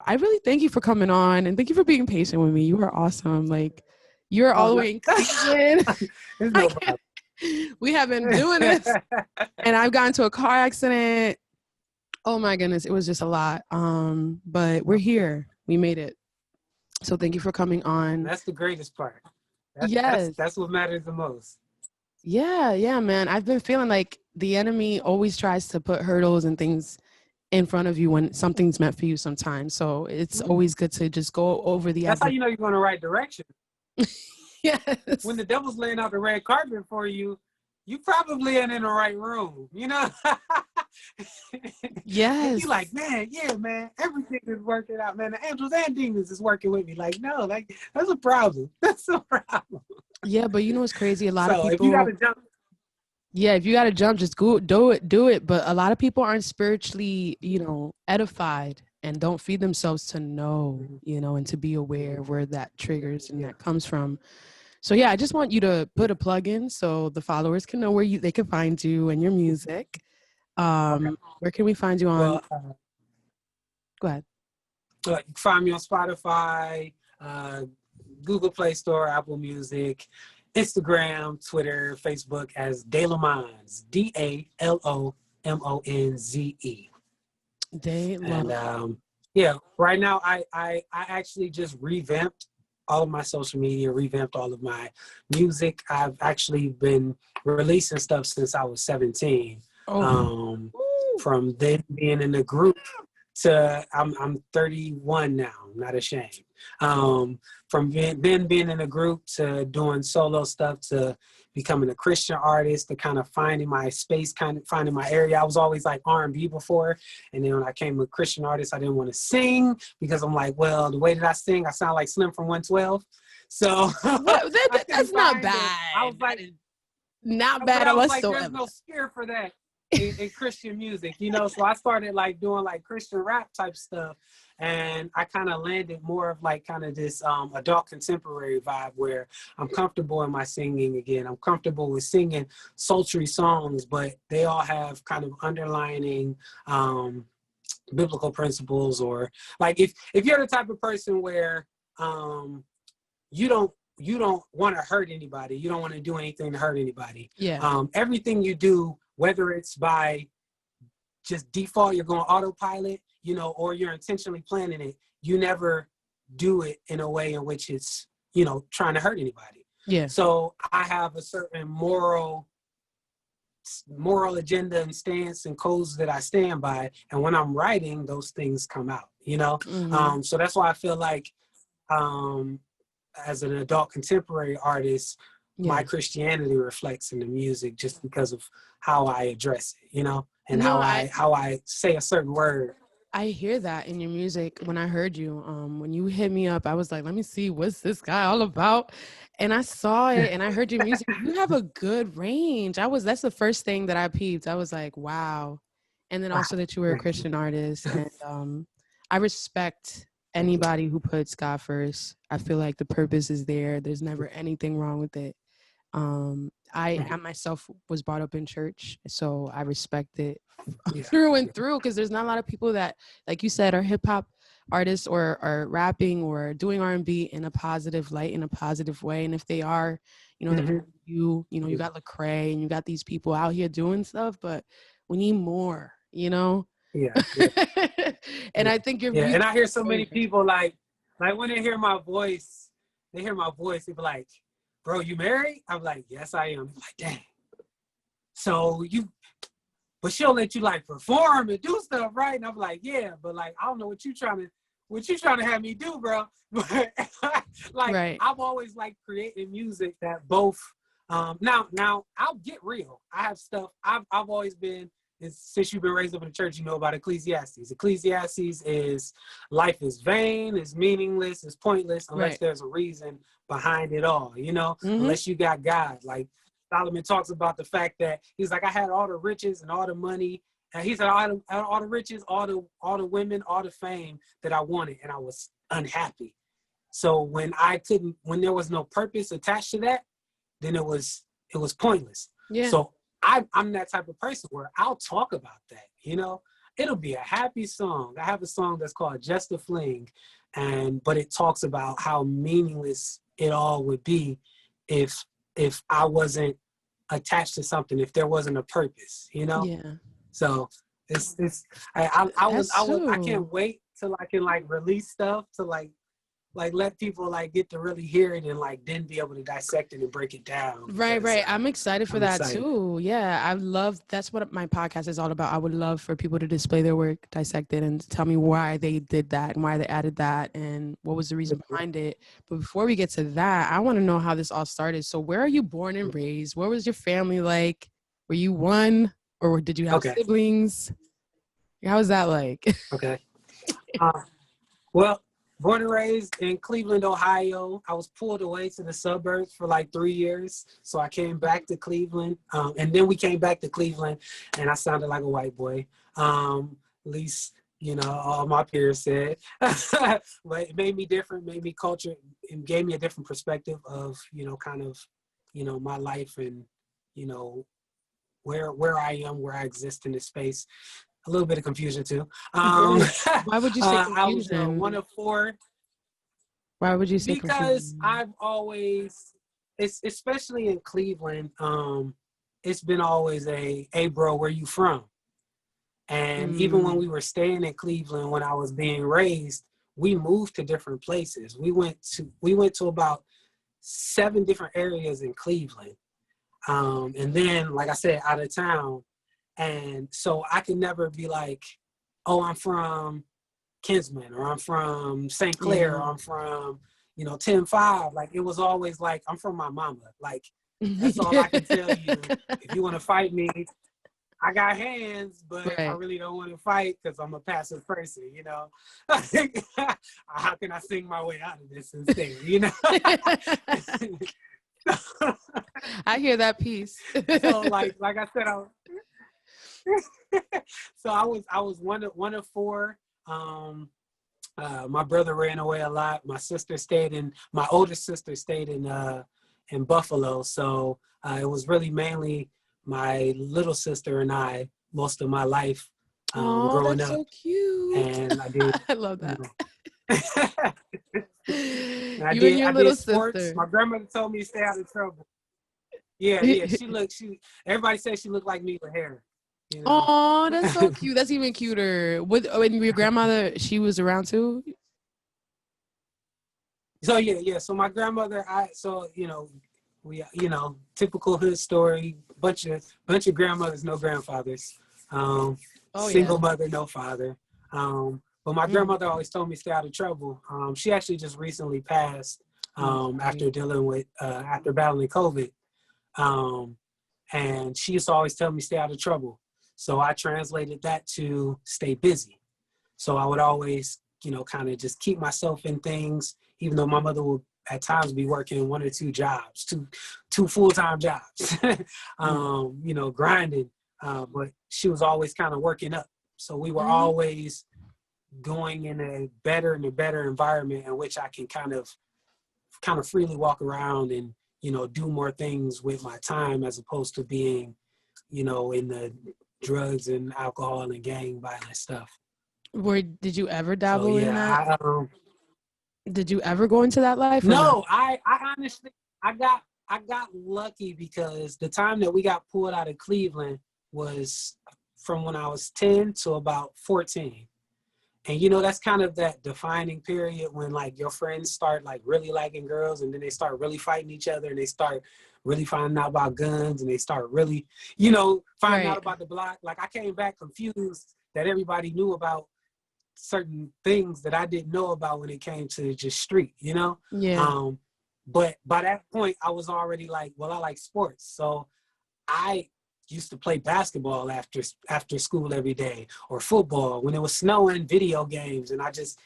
I really thank you for coming on and thank you for being patient with me. You are awesome. Like, you're all Oh, the no, way in Cleveland. there's I no can't- we have been doing this, problem. and I've gotten into a car accident. Oh my goodness, it was just a lot. But we're here. We made it. So thank you for coming on. That's the greatest part. Yes. That's what matters the most. Yeah, man. I've been feeling like the enemy always tries to put hurdles and things in front of you when something's meant for you sometimes. So it's always good to just go over the That's how you know you're going the right direction. Yes. When the devil's laying out the red carpet for you, you probably ain't in the right room, you know? Yes. You like, man, yeah, man, everything is working out, man. The angels and demons is working with me. Like, no, like, that's a problem. That's a problem. Yeah, but you know what's crazy? A lot of So people. if you got to jump. Yeah, if you got to jump, just go do it. But a lot of people aren't spiritually, edified and don't feed themselves to know, and to be aware of where that triggers and that comes from. So yeah, I just want you to put a plug in so the followers can know where they can find you and your music. Okay. Where can we find you on? Well, Go ahead. you can find me on Spotify, Google Play Store, Apple Music, Instagram, Twitter, Facebook as Dalomonze, Dalomonze. And yeah, right now I actually just revamped all of my social media, revamped all of my music. I've actually been releasing stuff since I was 17. From then being in the group to I'm 31 now. I'm not ashamed. From then being in a group to doing solo stuff to becoming a Christian artist to kind of finding my space, kind of finding my area. I was always like R&B before. And then when I came a Christian artist, I didn't want to sing because I'm like, well, the way that I sing, I sound like Slim from 112. So that's not bad. I was like, not bad. I was like, there's no spirit for that in Christian music, So I started like doing like Christian rap type stuff. And I kind of landed more of like kind of this adult contemporary vibe where I'm comfortable in my singing again. I'm comfortable with singing sultry songs, but they all have kind of underlining biblical principles, or like if you're the type of person where you don't want to hurt anybody, you don't want to do anything to hurt anybody. Yeah. Everything you do, whether it's by just default, you're going autopilot, or you're intentionally planning it, you never do it in a way in which it's, trying to hurt anybody. Yeah. So I have a certain moral agenda and stance and codes that I stand by. And when I'm writing, those things come out, So that's why I feel like as an adult contemporary artist, my Christianity reflects in the music just because of how I address it, and how I say a certain word. I hear that in your music. When I heard you, when you hit me up, I was like, let me see, what's this guy all about? And I saw it and I heard your music. You have a good range. That's the first thing that I peeped. I was like, wow. And then also that you were a Christian artist. And I respect anybody who puts God first. I feel like the purpose is there. There's never anything wrong with it. I myself was brought up in church, so I respect it through and through, because there's not a lot of people that, like you said, are hip hop artists or are rapping or doing R&B in a positive light, in a positive way. And if they are, you got Lecrae and you got these people out here doing stuff, but we need more, Yeah. And I think you're and I hear so many people like when they hear my voice, they be like, bro, you married? I'm like, yes, I am. Like, dang. So but she'll let you like perform and do stuff, right? And I'm like, yeah, but like, I don't know what you trying to have me do, bro. But like, right. I've always like creating music that both, now I'll get real. I have stuff I've always been, since you've been raised up in the church, you know about Ecclesiastes. Ecclesiastes is life is vain, is meaningless, is pointless, unless there's a reason behind it all, unless you got God. Like Solomon talks about the fact that he's like, I had all the riches and all the money. And he said, I had all the riches, all the women, all the fame that I wanted, and I was unhappy. So when there was no purpose attached to that, then it was pointless. Yeah. So I'm that type of person where I'll talk about that, it'll be a happy song. I have a song that's called Just a Fling, but it talks about how meaningless it all would be if I wasn't attached to something, if there wasn't a purpose, you know? Yeah. So I That's can't wait till I can like release stuff to like let people like get to really hear it and like then be able to dissect it and break it down. Right. I'm excited for I'm that excited. too. Yeah, that's what my podcast is all about. I would love for people to display their work, dissect it, and tell me why they did that and why they added that and what was the reason behind it. But before we get to that, I want to know how this all started. So where are you born and raised? What was your family like? Were you one or did you have Okay. siblings? How was that like? Okay. Well, born and raised in Cleveland, Ohio. I was pulled away to the suburbs for like 3 years. So I came back to Cleveland. And then we came back to Cleveland and I sounded like a white boy. At least, you know, all my peers said. But it made me different, made me culture, and gave me a different perspective of, you know, kind of, you know, my life and, you know, where I am, where I exist in this space. A little bit of confusion too. Why would you say confusion? I was one of four. Why would you say Because confusion? I've always, it's especially in Cleveland, it's been always hey bro, where you from? And even when we were staying in Cleveland, when I was being raised, we moved to different places. We went to about 7 different areas in Cleveland. And then, like I said, out of town. And so I could never be like, oh, I'm from Kinsman, or I'm from St. Clair, or I'm from, you know, 10-5. Like, it was always like, I'm from my mama. Like, that's all I can tell you. If you want to fight me, I got hands, but I really don't want to fight because I'm a passive person, you know? How can I sing my way out of this instead, you know? I hear that piece. So like I said, so I was one of 4. My brother ran away a lot. My oldest sister stayed in Buffalo. So it was really mainly my little sister and I most of my life growing that's up. So cute. And I did. I love that. I did sports. Sister. My grandmother told me to stay out of trouble. Yeah. Everybody says she looked like me with hair. You know? Oh, that's so cute. That's even cuter. And your grandmother, she was around too? So yeah. So my grandmother, typical hood story. Bunch of grandmothers, no grandfathers. Single mother, no father. But my grandmother always told me to stay out of trouble. She actually just recently passed after battling COVID. And she used to always tell me stay out of trouble. So I translated that to stay busy. So I would always, you know, kind of just keep myself in things, even though my mother would at times be working 1 or 2 jobs, two full-time jobs, you know, grinding. But she was always kind of working up. So we were always going in a better environment in which I can kind of freely walk around and, you know, do more things with my time as opposed to being, you know, in the drugs and alcohol and gang violence stuff. Did you ever dabble in that? Did you ever go into that life? No, I honestly, I got lucky because the time that we got pulled out of Cleveland was from when I was 10 to about 14. And, you know, that's kind of that defining period when, like, your friends start, like, really liking girls, and then they start really fighting each other, and they start really finding out about guns, and they start really, you know, finding out about the block. Like, I came back confused that everybody knew about certain things that I didn't know about when it came to just street, you know? Yeah. But by that point, I was already like, well, I like sports. So I used to play basketball after school every day, or football when it was snowing, video games, and I just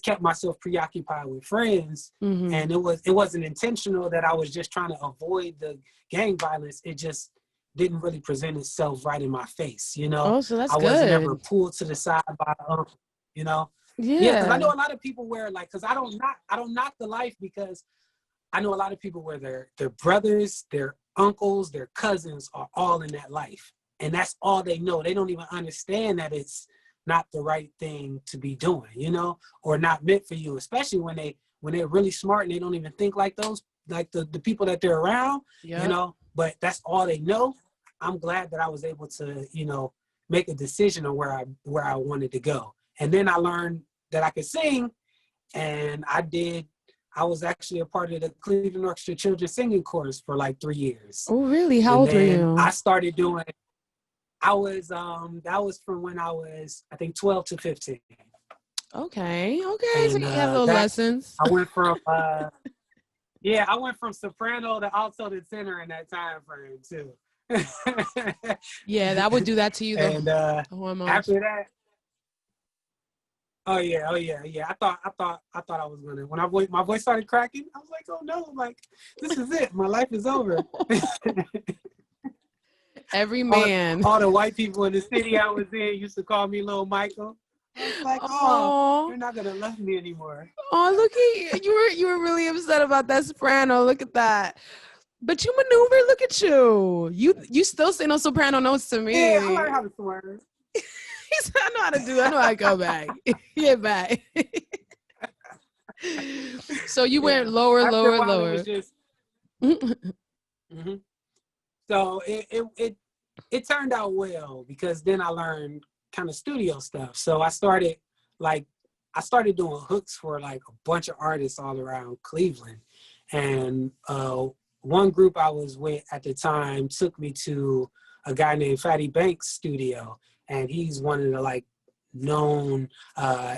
kept myself preoccupied with friends. And it wasn't intentional that I was just trying to avoid the gang violence. It just didn't really present itself right in my face, you know. Oh, so that's I wasn't good. ever pulled to the side by you know. Yeah, because I know a lot of people where, like, because I don't knock the life, because I know a lot of people where their brothers, their uncles, their cousins are all in that life, and that's all they know. They don't even understand that it's not the right thing to be doing, you know, or not meant for you, especially when they're really smart and they don't even think like those, like the people that they're around, you know, but that's all they know. I'm glad that I was able to, you know, make a decision on where I wanted to go. And then I learned that I could sing, and I was actually a part of the Cleveland Orchestra Children's Singing Chorus for like 3 years. Oh, really? How And old were then you? I started doing, that was from when I was, I think, 12 to 15. Okay. So And you had little lessons. I went from, I went from soprano to alto to tenor in that time frame too. Yeah, that would do that to you though. And after that, oh yeah. I thought I was gonna, when my voice started cracking, I was like, oh no, like this is it. My life is over. Every man. All the white people in the city I was in used to call me Little Michael. I was like, oh, you're not gonna love me anymore. Oh, look at you. You were really upset about that soprano. Look at that. But you maneuver. Look at you. You still say no soprano notes to me. Yeah, I learned how to swerve. He said, I know how to do. I know how to go back. Get back. So you went lower. It was just, So it turned out well, because then I learned kind of studio stuff. So I started doing hooks for like a bunch of artists all around Cleveland. And one group I was with at the time took me to a guy named Fatty Banks' studio. And he's one of the like known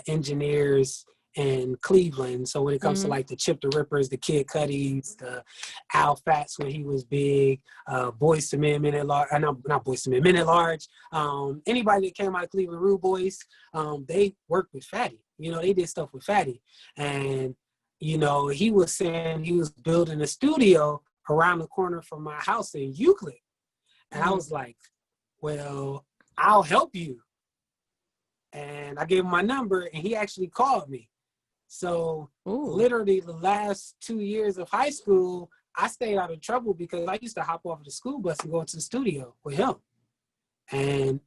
engineers in Cleveland. So when it comes to like the Chip the Rippers, the Kid Cuddies, the Al Fats when he was big, Boyz II Men, Men at Large, not Boyz II Men, Men at Large, anybody that came out of Cleveland, Rude Boys, they worked with Fatty. You know, they did stuff with Fatty. And, you know, he was saying he was building a studio around the corner from my house in Euclid. And I was like, well, I'll help you. And I gave him my number, and he actually called me. So literally the last 2 years of high school, I stayed out of trouble because I used to hop off the school bus and go into the studio with him. And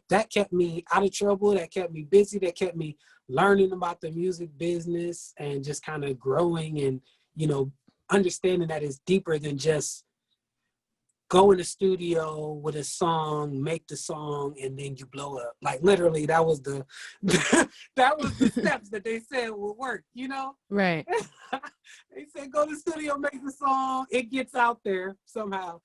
that kept me out of trouble. That kept me busy. That kept me learning about the music business and just kind of growing and, you know, understanding that it's deeper than just go in the studio with a song, make the song, and then you blow up. Like literally, that was the steps that they said would work. You know, right? They said go to the studio, make the song, it gets out there somehow.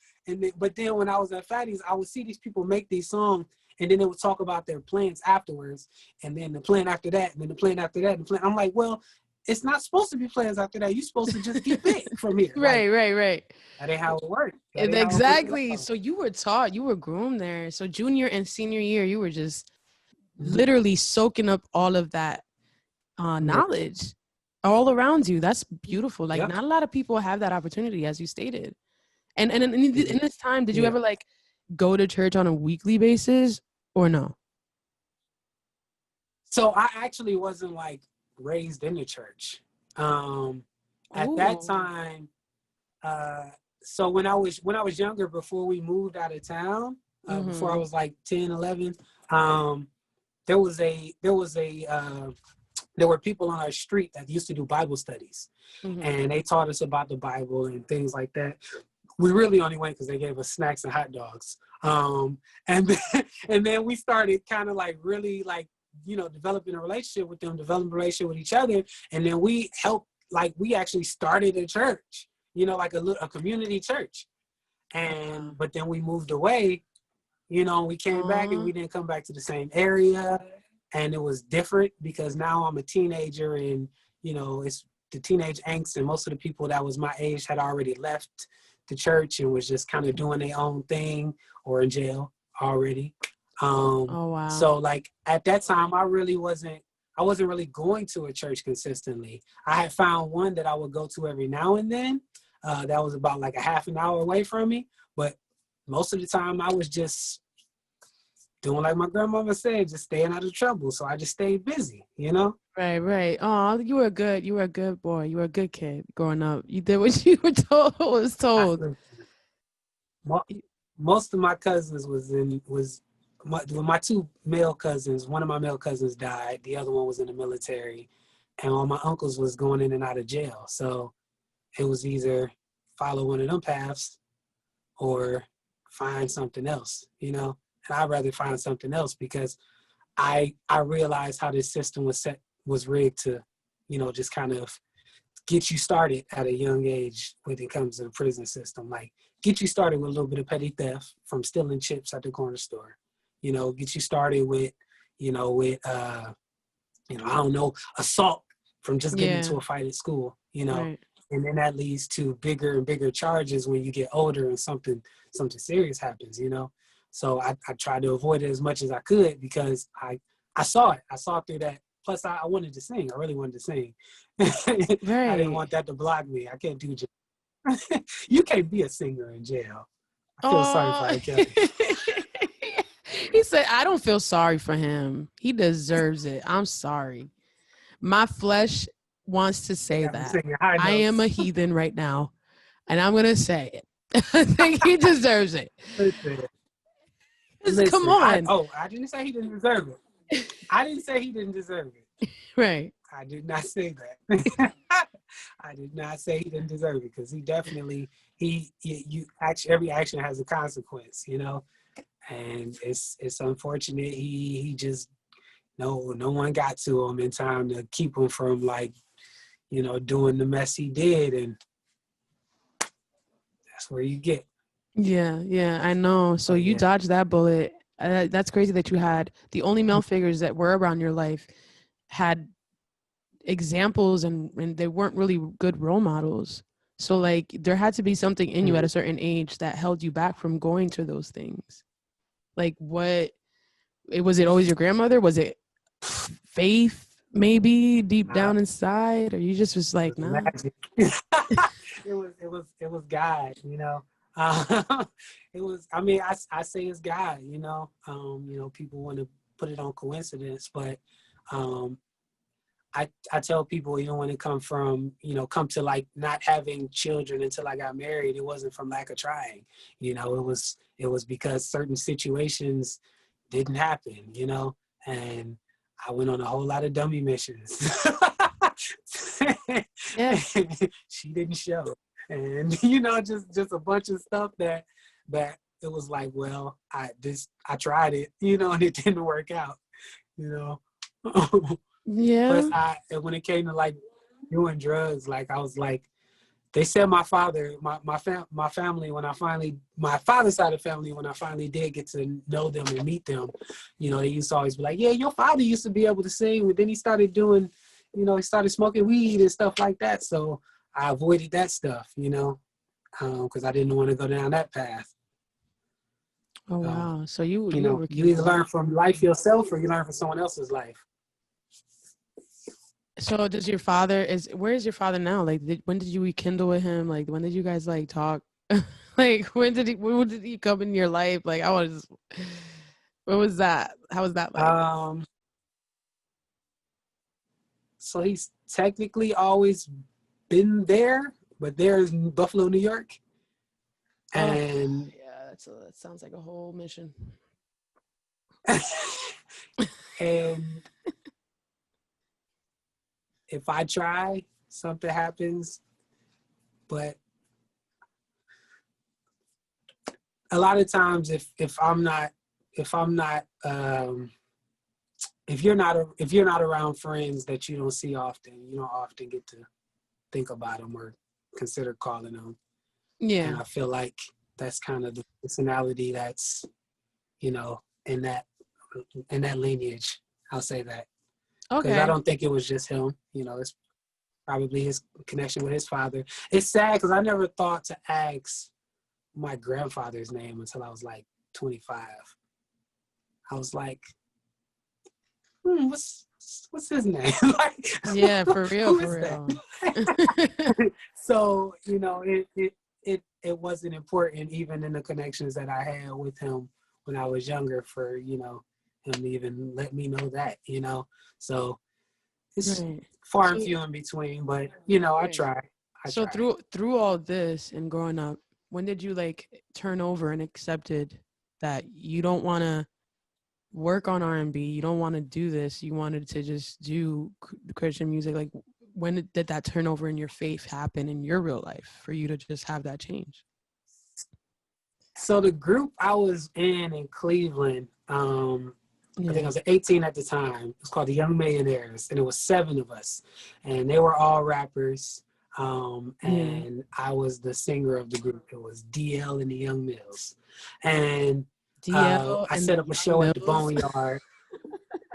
But then when I was at Fatty's, I would see these people make these songs, and then they would talk about their plans afterwards, and then the plan after that, and then the plan after that, and the plan. I'm like, well, it's not supposed to be plans after that. You're supposed to just get big from here. Right. That ain't how it works. Exactly. So you were taught, you were groomed there. So junior and senior year, you were just literally soaking up all of that knowledge all around you. That's beautiful. Like not a lot of people have that opportunity, as you stated. And in this time, did you ever like go to church on a weekly basis or no? So I actually wasn't like raised in the church. At that time, so when I was younger, before we moved out of town, before I was like 10, 11, there were people on our street that used to do Bible studies, and they taught us about the Bible and things like that. We really only went because they gave us snacks and hot dogs. And then we started kind of like really like, you know, developing a relationship with them, developing a relationship with each other. And then we helped, like we actually started a church, you know, like a community church. But then we moved away, you know, we came back and we didn't come back to the same area. And it was different because now I'm a teenager and, you know, it's the teenage angst, and most of the people that was my age had already left the church and was just kind of doing their own thing or in jail already. So like at that time, I wasn't really going to a church consistently. I had found one that I would go to every now and then. That was about like a half an hour away from me. But most of the time I was just doing like my grandmama said, just staying out of trouble. So I just stayed busy, you know? Right. Oh, you were a good boy. You were a good kid growing up. You did what you were was told. Most of my cousins was my two male cousins, one of my male cousins died. The other one was in the military, and all my uncles was going in and out of jail. So it was either follow one of them paths or find something else, And I'd rather find something else because I realized how this system was rigged to, just kind of get you started at a young age when it comes to the prison system. Like get you started with a little bit of petty theft from stealing chips at the corner store. Get you started with, I don't know, assault from just getting into a fight at school, Right. and then that leads to bigger and bigger charges when you get older and something serious happens, So I tried to avoid it as much as I could because I saw it. I saw it through that. Plus, I wanted to sing. I really wanted to sing. Right. I didn't want that to block me. I can't do jail. You can't be a singer in jail. I feel sorry for R. Kelly. He said, I don't feel sorry for him. He deserves it. I'm sorry. My flesh wants to say that. I am a heathen right now, and I'm going to say it. I think he deserves it. Listen, come on. I didn't say he didn't deserve it. I didn't say he didn't deserve it. Right. I did not say that. I did not say he didn't deserve it because he definitely, every action has a consequence, and it's unfortunate. He just, no one got to him in time to keep him from doing the mess he did. And that's where you get. Yeah, I know. So you dodged that bullet. That's crazy that you had the only male figures that were around your life had examples and they weren't really good role models. So there had to be something in you at a certain age that held you back from going to those things. Was it always your grandmother? Was it faith maybe deep down inside? Or you just was like, nah? It was God, it was, I say it's God, people want to put it on coincidence, but I tell people, when it come to not having children until I got married, it wasn't from lack of trying, it was because certain situations didn't happen, and I went on a whole lot of dummy missions. Yeah. She didn't show. And just a bunch of stuff that it was like, well, I tried it, and it didn't work out, Yeah. But when it came to doing drugs, I was like, they said my father, my family, my father's side of the family, when I finally did get to know them and meet them, they used to always be like, yeah, your father used to be able to sing, but then he started doing, he started smoking weed and stuff like that. So I avoided that stuff, because I didn't want to go down that path. Oh, wow. So you either learn from life yourself or you learn from someone else's life. So does your father, where is your father now? When did you rekindle with him? When did you guys talk? When did he come in your life? What was that? How was that like? So he's technically always been there, but there's Buffalo, New York. And that sounds like a whole mission. And if I try, something happens. But a lot of times, if you're not around friends that you don't see often, you don't often get to think about them or consider calling them. Yeah. And I feel like that's kind of the personality that's, in that lineage. I'll say that. Okay. Because I don't think it was just him. It's probably his connection with his father. It's sad because I never thought to ask my grandfather's name until I was 25. I was like, what's his name? Yeah, for real, for real. So, it wasn't important even in the connections that I had with him when I was younger for, him to even let me know that, So it's far and few in between, but I try. So through all this and growing up, when did you turn over and accepted that you don't want to work on R&B. You don't want to do this. You wanted to just do Christian music. Like, when did that turnover in your faith happen in your real life for you to just have that change? So the group I was in Cleveland, I think I Yeah. was 18 at the time. It was called the Young Millionaires, and it was 7 of us, and they were all rappers. Yeah. And I was the singer of the group. It was DL and the Young Mills, and DL I and set the up a Young show at the Mills. Boneyard.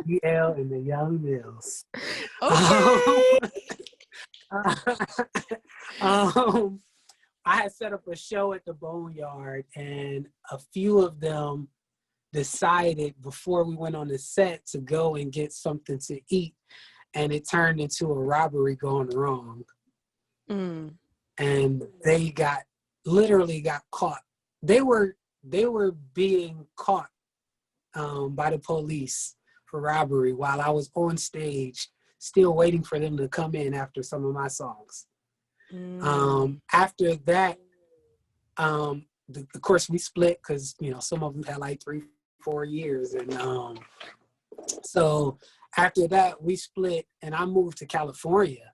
DL and the Young Mills. Okay. Um, I had set up a show at the Boneyard, and a few of them decided before we went on the set to go and get something to eat, and it turned into a robbery gone wrong. Mm. And they literally got caught. They were being caught by the police for robbery while I was on stage, still waiting for them to come in after some of my songs. After that, of course we split because, you know, some of them had like 3-4 years. And so after that we split and I moved to California,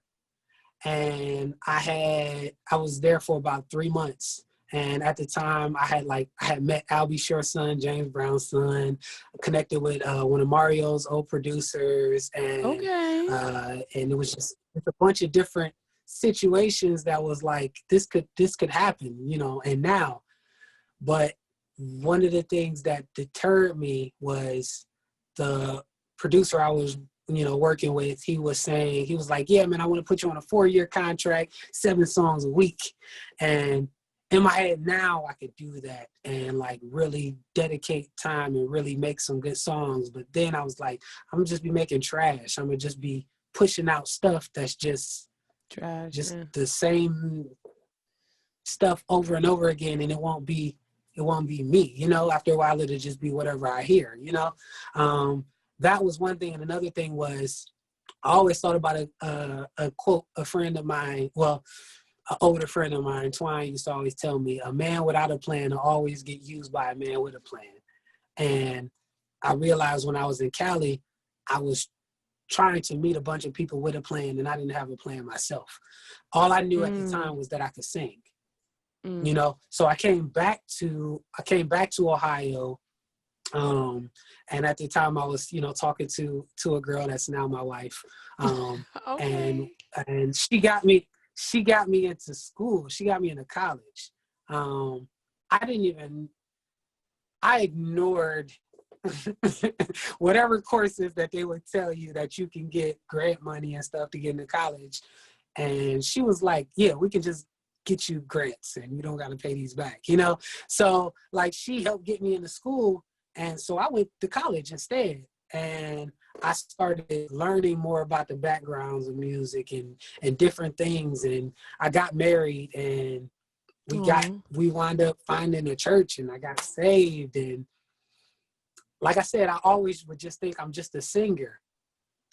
and I was there for about 3 months. And at the time I had met Albie Shore's son, James Brown's son, connected with one of Mario's old producers, and Okay. and it was just a bunch of different situations that was like, this could happen, you know. And now, but one of the things that deterred me was the producer I was, you know, working with. He was like, yeah, man, I want to put you on a 4-year contract, 7 songs a week. And in my head now, I could do that and like really dedicate time and really make some good songs. But then I was like, I'm gonna just be making trash. I'm gonna just be pushing out stuff that's just Trash. Yeah. the same stuff over and over again, and it won't be me, you know. After a while it'll just be whatever I hear, you know. That was one thing. And another thing was, I always thought about a quote a friend of mine, well, an older friend of mine, Twine, used to always tell me, a man without a plan will always get used by a man with a plan. And I realized when I was in Cali, I was trying to meet a bunch of people with a plan, and I didn't have a plan myself. All I knew at the time was that I could sing, you know. So I came back to Ohio, and at the time I was, you know, talking to a girl that's now my wife, Okay. and she got me into school. She got me into college. I ignored whatever courses that they would tell you that you can get grant money and stuff to get into college. And she was like, yeah, we can just get you grants and you don't got to pay these back, you know? So like, she helped get me into school. And so I went to college instead. And I started learning more about the backgrounds of music and different things. And I got married, and we wound up finding a church, and I got saved. And like I said, I always would just think I'm just a singer.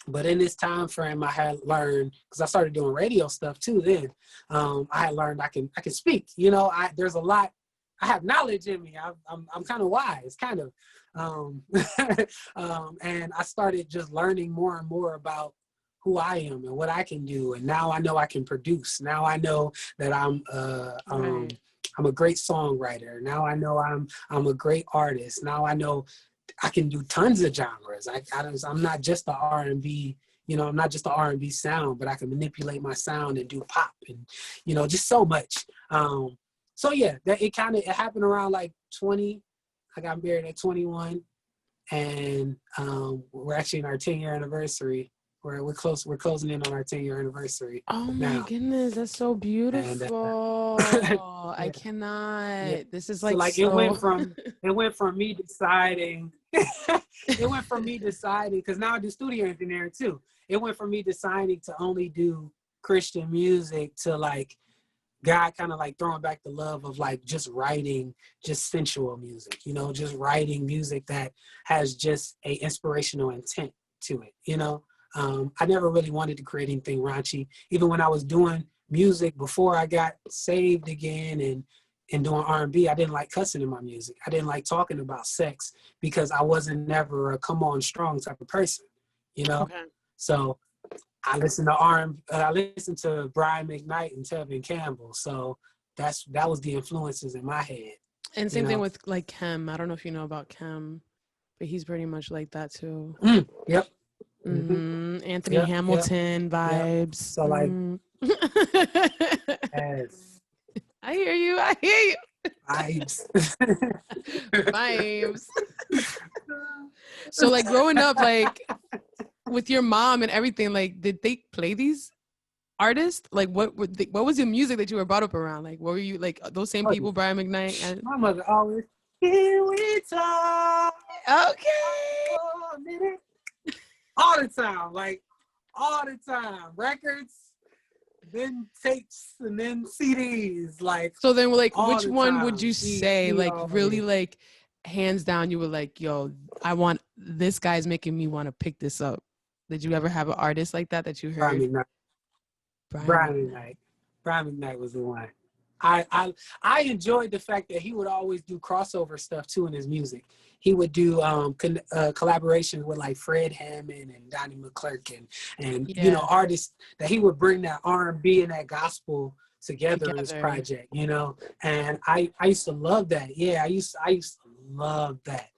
But in this time frame, I had learned, because I started doing radio stuff too then, I had learned I can speak. You know, there's a lot, I have knowledge in me. I'm kind of wise, kind of. And I started just learning more and more about who I am and what I can do. And now I know I can produce. Now I know that I'm a great songwriter. Now I know I'm a great artist. Now I know I can do tons of genres. I'm not just the R&B, you know, I'm not just the R&B sound, but I can manipulate my sound and do pop and, you know, just so much. So yeah, it happened around like 20. I got married at 21, and we're actually in our 10-year anniversary. We're closing in on our 10-year anniversary. Oh my now. goodness, that's so beautiful. And, I cannot. yeah. This is So like like, so. it went from me deciding. It went from me deciding, because now I do studio engineering too. It went from me deciding to only do Christian music to like God kind of like throwing back the love of like just writing just sensual music, you know, just writing music that has just a inspirational intent to it, you know. I never really wanted to create anything raunchy. Even when I was doing music before I got saved again and, and doing R&B, I didn't like cussing in my music. I didn't like talking about sex because I wasn't never a come on strong type of person, you know? Okay. So I listened to I listened to Brian McKnight and Tevin Campbell. So that was the influences in my head. And same thing with like Kem. I don't know if you know about Kem, but he's pretty much like that too. Yep. Anthony Yep. Hamilton Yep. vibes. So like, yes. I hear you. I hear you. Vibes. Vibes. So like growing up, like with your mom and everything, like did they play these artists? Like what was your music that you were brought up around? Like what were you like those same people, Brian McKnight? And... My mother always, here we talk. Okay. All the time, like all the time. Records, then tapes, and then CDs. Like so then like which the one time. would you say she like always, really like hands down you were like, yo, I want this guy's making me want to pick this up? Did you ever have an artist like that you heard? Brian McKnight was the one. I enjoyed the fact that he would always do crossover stuff too in his music. He would do collaborations with like Fred Hammond and Donnie McClurkin and you know, artists that he would bring that R&B and that gospel together in his project, you know. And I used to love that. Yeah, I used to love that.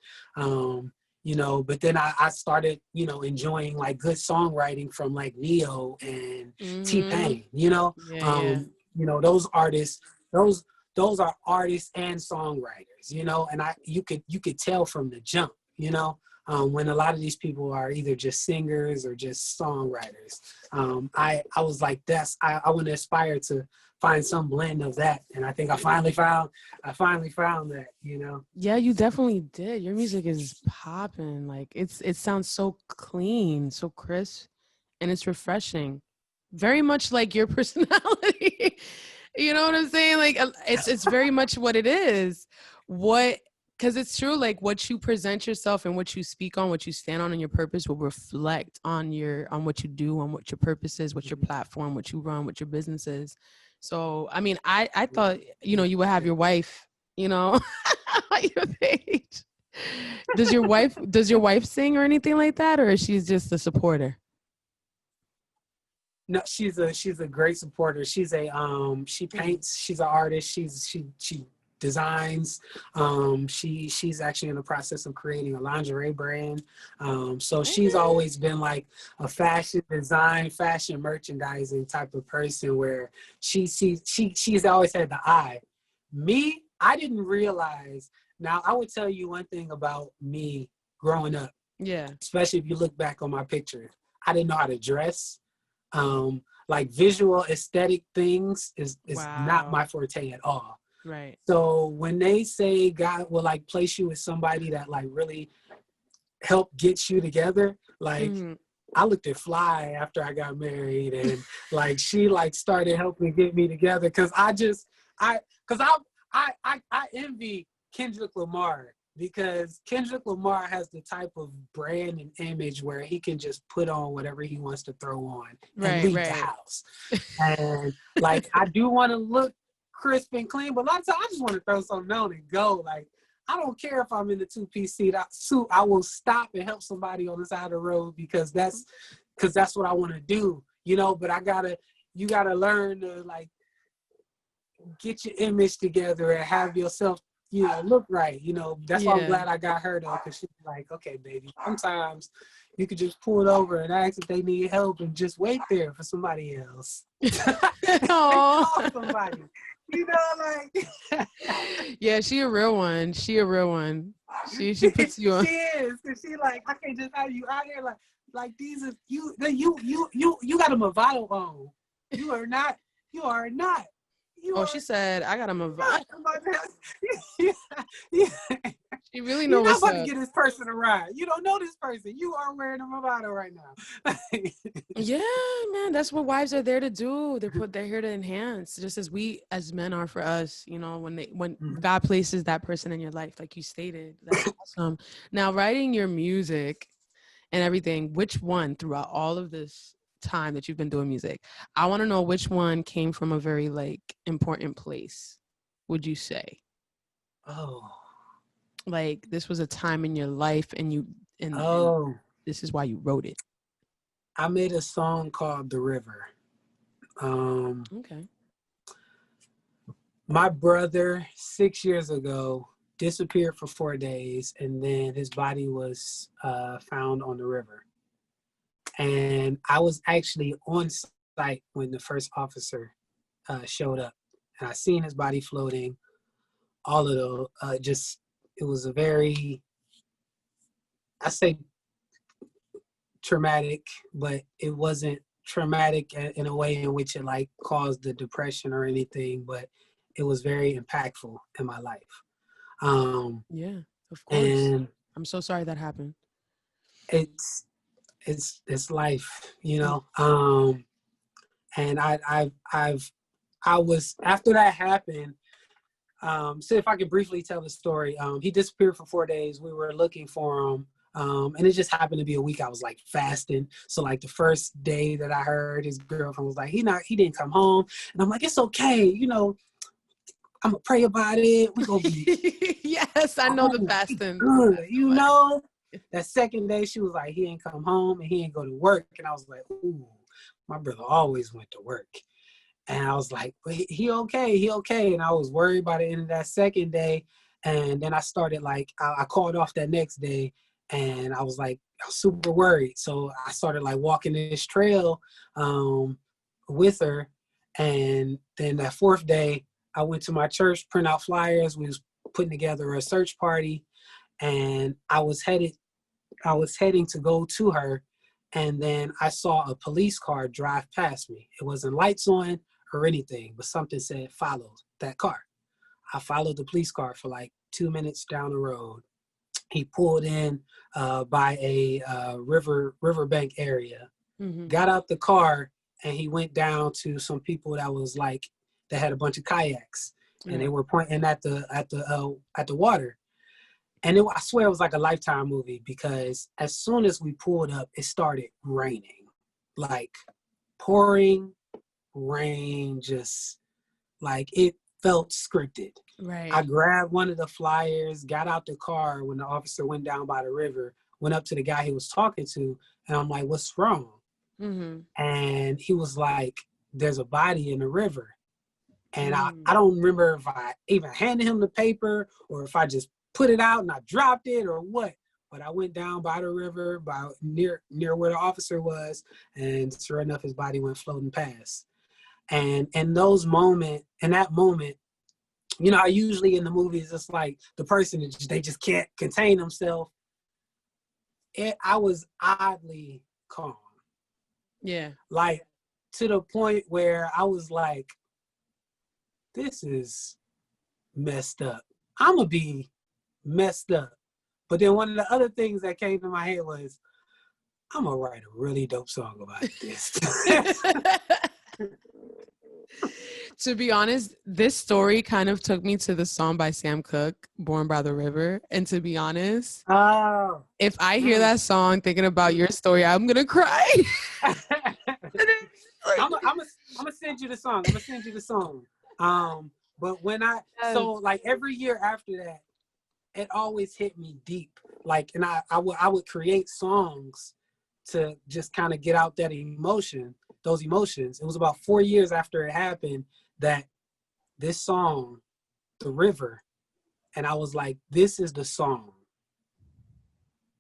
You know, but then I started, you know, enjoying like good songwriting from like Neo and T-Pain, you know. You know, those artists, those are artists and songwriters, you know, and you could tell from the jump, you know, when a lot of these people are either just singers or just songwriters. I was like, I want to aspire to find some blend of that, and I think I finally found that, you know. Yeah, you definitely did. Your music is popping. Like it sounds so clean, so crisp, and it's refreshing. Very much like your personality. You know what I'm saying? Like it's very much what it is. Because it's true, like what you present yourself and what you speak on, what you stand on and your purpose will reflect on what you do, on what your purpose is, what your platform, what you run, what your business is. So, I mean, I thought, you know, you would have your wife, you know, on your page. Does your wife sing or anything like that? Or is she just a supporter? No, she's a great supporter. She's she paints, she's an artist, she designs. She's actually in the process of creating a lingerie brand. So she's always been like a fashion design, fashion merchandising type of person where she's always had the eye. Me, I didn't realize. Now I would tell you one thing about me growing up. Yeah. Especially if you look back on my pictures. I didn't know how to dress. Like visual aesthetic things is not my forte at all. Right. So when they say God will like place you with somebody that like really help get you together, like I looked at Fly after I got married, and like she like started helping get me together because I envy Kendrick Lamar. Because Kendrick Lamar has the type of brand and image where he can just put on whatever he wants to throw on and leave the house. And like, I do want to look crisp and clean, but a lot of times I just want to throw something on and go. Like, I don't care if I'm in the two-piece suit. I will stop and help somebody on the side of the road because that's what I want to do, you know. But you gotta learn to like get your image together and have yourself, you know, look right, you know. That's why I'm glad I got her though, because she's like, okay, baby, sometimes you could just pull it over and ask if they need help and just wait there for somebody else. Call somebody, you know, like. Yeah, she a real one. She She puts you on. She is, because she like, I can't just have you out here like these are you got a Movado on. You are not. She said, I got a Movado. Yeah. She really knows what's up. You're not about to get this person a ride. You don't know this person. You are wearing a Movado right now. Yeah, man, that's what wives are there to do. They're here to enhance, just as we as men are for us. You know, when God places that person in your life, like you stated, that's awesome. Now, writing your music and everything, which one throughout all of this time that you've been doing music, I want to know which one came from a very like important place. would you say? Oh, Like this was a time in your life and and oh, this is why you wrote it. I made a song called The River. Um, Okay. my brother 6 years ago disappeared for 4 days, and then his body was found on the river. And I was actually on site when the first officer showed up, and I seen his body floating. All of the just it was a very, I say traumatic, but it wasn't traumatic in a way in which it like caused the depression or anything, but it was very impactful in my life. Yeah, of course. And I'm so sorry that happened. it's it's life, you Mm. know. And I was, after that happened. So if I could briefly tell the story, he disappeared for 4 days. We were looking for him. And it just happened to be a week I was like fasting. So like the first day that I heard, his girlfriend was like, he didn't come home. And I'm like, it's okay. You know, I'm gonna pray about it. We're gonna be Yes, I know the cool, be fasting. good. You know, that second day she was like, he ain't come home and he ain't go to work. And I was like, ooh, my brother always went to work. And I was like, well, he okay, he okay. And I was worried by the end of that second day. And then I started like, I called off that next day, and I was like, I was super worried. So I started like walking this trail with her. And then that fourth day, I went to my church, print out flyers. We was putting together a search party, and I was heading to go to her. And then I saw a police car drive past me. It wasn't lights on or anything, but something said follow that car. I followed the police car for like 2 minutes down the road. He pulled in by a riverbank area, Hmm. got out the car, and he went down to some people that was like, that had a bunch of kayaks, and Yeah. they were pointing at the water. And I swear it was like a Lifetime movie, because as soon as we pulled up, it started raining, like pouring rain, just like it felt scripted. I Right. grabbed one of the flyers, got out the car when the officer went down by the river, went up to the guy he was talking to, and I'm like, what's wrong? Hmm. And he was like, there's a body in the river. And Mm. I don't remember if I even handed him the paper or if I just put it out and I dropped it or what. But I went down by the river, by near where the officer was, and sure enough, his body went floating past. And in that moment, you know, I usually in the movies, it's like the person, they just can't contain themselves. I was oddly calm, Yeah. like to the point where I was like, this is messed up. I'm gonna be messed up. But then one of the other things that came to my head was, I'm gonna write a really dope song about this. To be honest, this story kind of took me to the song by Sam Cooke, Born by the River. And to be honest, Oh. if I hear that song thinking about your story, I'm going to cry. I'm gonna send you the song. I'm gonna send you the song. But Yes. like every year after that, it always hit me deep. Like, and I would create songs to just kind of get out those emotions. It was about 4 years after it happened that this song, The River, and I was like, this is the song.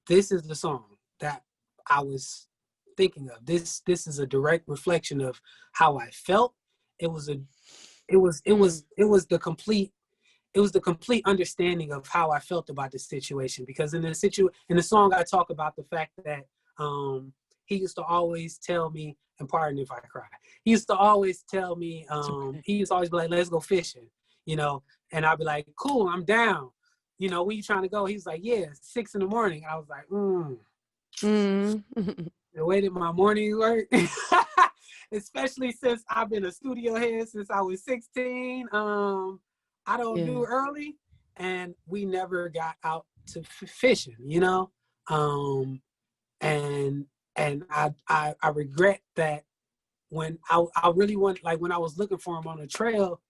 This is the song that I was thinking of. This is a direct reflection of how I felt. It was a it was the complete understanding of how I felt about the situation. Because in the song, I talk about the fact that he used to always tell me, and pardon if I cry, he used to always tell me, Okay. he used to always be like, let's go fishing, you know, and I'd be like, cool, I'm down. You know, when you trying to go? He's like, yeah, 6 a.m. And I was like, Mm. the way that my mornings work, especially since I've been a studio head since I was 16. I don't Yeah. do early, and we never got out to fishing, you know. And I regret that when I really want, like when I was looking for him on the trail,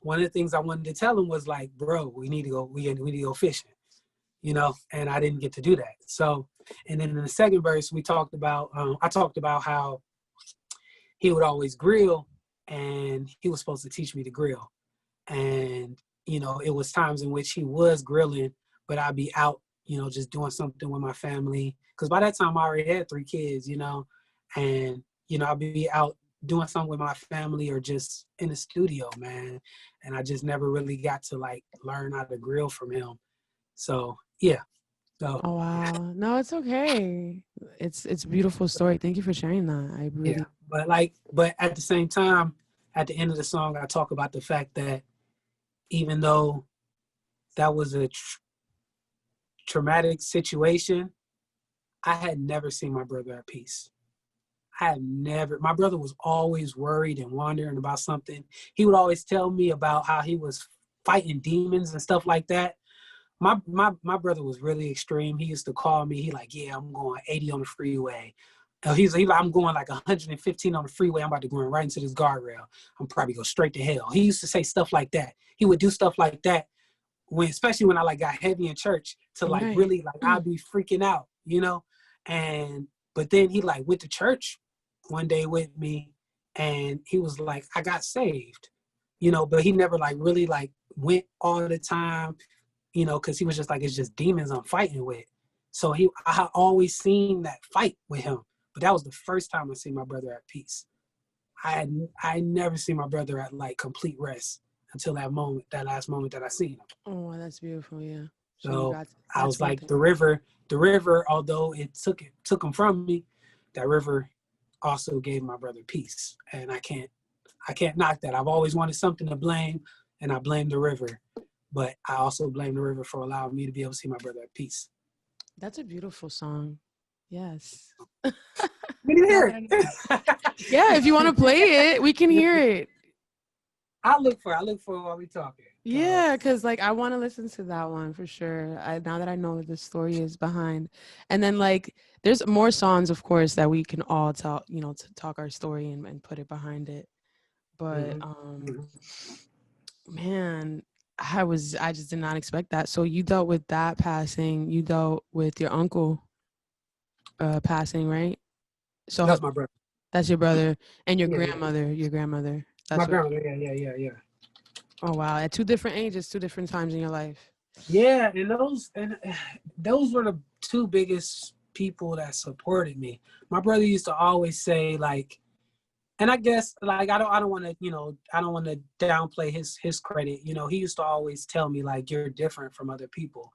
one of the things I wanted to tell him was like, bro, we need to go fishing, you know, and I didn't get to do that. So, and then in the second verse, I talked about how he would always grill, and he was supposed to teach me to grill. And, you know, it was times in which he was grilling, but I'd be out, you know, just doing something with my family. Because by that time I already had 3 kids, you know, and, you know, I'd be out doing something with my family or just in the studio, man. And I just never really got to like learn how to grill from him. So, yeah. So, Oh wow. No, it's okay. It's a beautiful story. Thank you for sharing that. I yeah. really But at the same time, at the end of the song, I talk about the fact that even though that was a traumatic situation, I had never seen my brother at peace. My brother was always worried and wondering about something. He would always tell me about how he was fighting demons and stuff like that. My brother was really extreme. He used to call me. He like, yeah, I'm going 80 on the freeway. He's like, I'm going like 115 on the freeway. I'm about to go right into this guardrail. I'm probably go straight to hell. He used to say stuff like that. He would do stuff like that especially when I like got heavy in church to like right. really like I'd be freaking out, you know? But then he like went to church one day with me, and he was like, I got saved, you know, but he never like really like went all the time, you know, because he was just like, it's just demons I'm fighting with. So I had always seen that fight with him, but that was the first time I seen my brother at peace. I never seen my brother at like complete rest until that last moment that I seen him. Oh, that's beautiful. Yeah. So you So got I that's was one like, thing. the river, although it took him from me, that river also gave my brother peace. And I can't knock that. I've always wanted something to blame, and I blame the river. But I also blame the river for allowing me to be able to see my brother at peace. That's a beautiful song. Yes. Can you Now hear that I know. it? Yeah, if you want to play it, we can hear it. I look for it while we talking. So, Yeah, because like I want to listen to that one for sure. Now that I know what the story is behind, and then like there's more songs, of course, that we can all talk, you know, to talk our story and put it behind it. But man, I just did not expect that. So you dealt with that passing. You dealt with your uncle passing, right? So that's my brother. that's your brother and your Yeah, yeah. grandmother. Your grandmother. My That's what. grandmother. Yeah. Oh wow! At 2 different ages, 2 different times in your life. Yeah, and those were the 2 biggest people that supported me. My brother used to always say like, and I guess like I don't want to, you know, I don't want to downplay his credit. You know, he used to always tell me like, you're different from other people.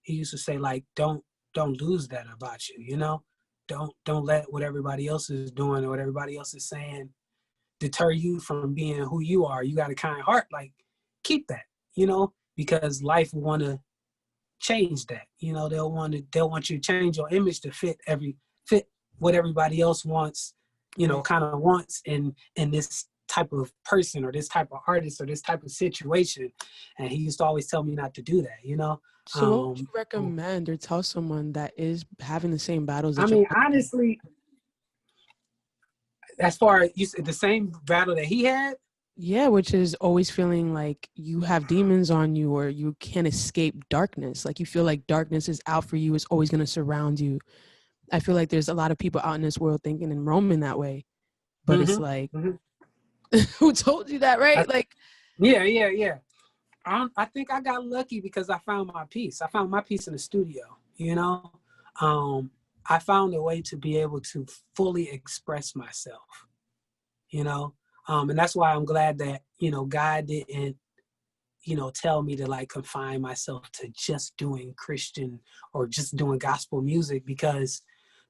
He used to say like, don't lose that about you. You know, don't let what everybody else is doing or what everybody else is saying deter you from being who you are. You got a kind heart, like keep that, you know, because life will want to change that. You know, they'll want you to change your image to fit what everybody else wants, you know, Right. kind of wants in this type of person or this type of artist or this type of situation. And he used to always tell me not to do that, you know. So what would you recommend or tell someone that is having the same battles I that you're mean, having? honestly, as far as you said, the same battle that he had. Yeah, which is always feeling like you have demons on you or you can't escape darkness. Like you feel like darkness is out for you, it's always going to surround you. I feel like there's a lot of people out in this world thinking and roaming that way. But it's like, who told you that, right? Like, Yeah. I think I got lucky because I found my peace. I found my peace in the studio, you know. I found a way to be able to fully express myself, you know. And that's why I'm glad that, you know, God didn't, you know, tell me to like confine myself to just doing Christian or just doing gospel music, because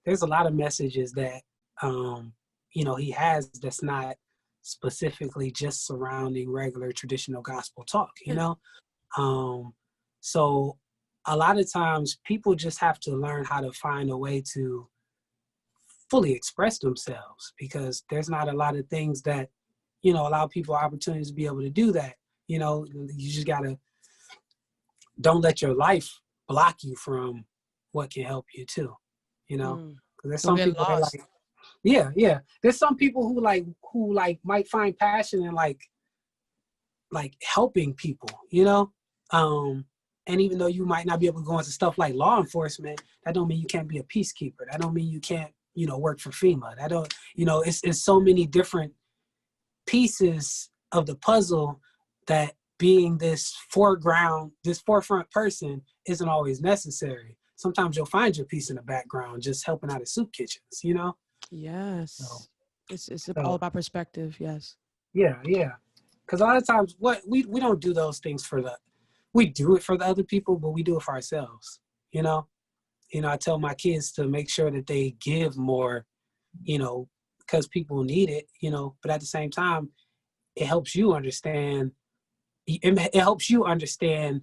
there's a lot of messages that, you know, he has that's not specifically just surrounding regular traditional gospel talk, you know? So a lot of times people just have to learn how to find a way to fully express themselves, because there's not a lot of things that, you know, allow people opportunities to be able to do that. You know, you just gotta, don't let your life block you from what can help you too, you know? Because there's don't some get people that lost. like, yeah. There's some people who might find passion in like like helping people, you know? And even though you might not be able to go into stuff like law enforcement, that don't mean you can't be a peacekeeper. That don't mean you can't, you know, work for FEMA. That don't, you know, it's so many different pieces of the puzzle that being this forefront person isn't always necessary. Sometimes you'll find your piece in the background just helping out at soup kitchens, you know? Yes. So, It's all so about perspective. Yes. yeah, yeah. Because a lot of times we don't do those things we do it for the other people, but we do it for ourselves, you know? You know, I tell my kids to make sure that they give more, you know, because people need it, you know, but at the same time, it helps you understand, it helps you understand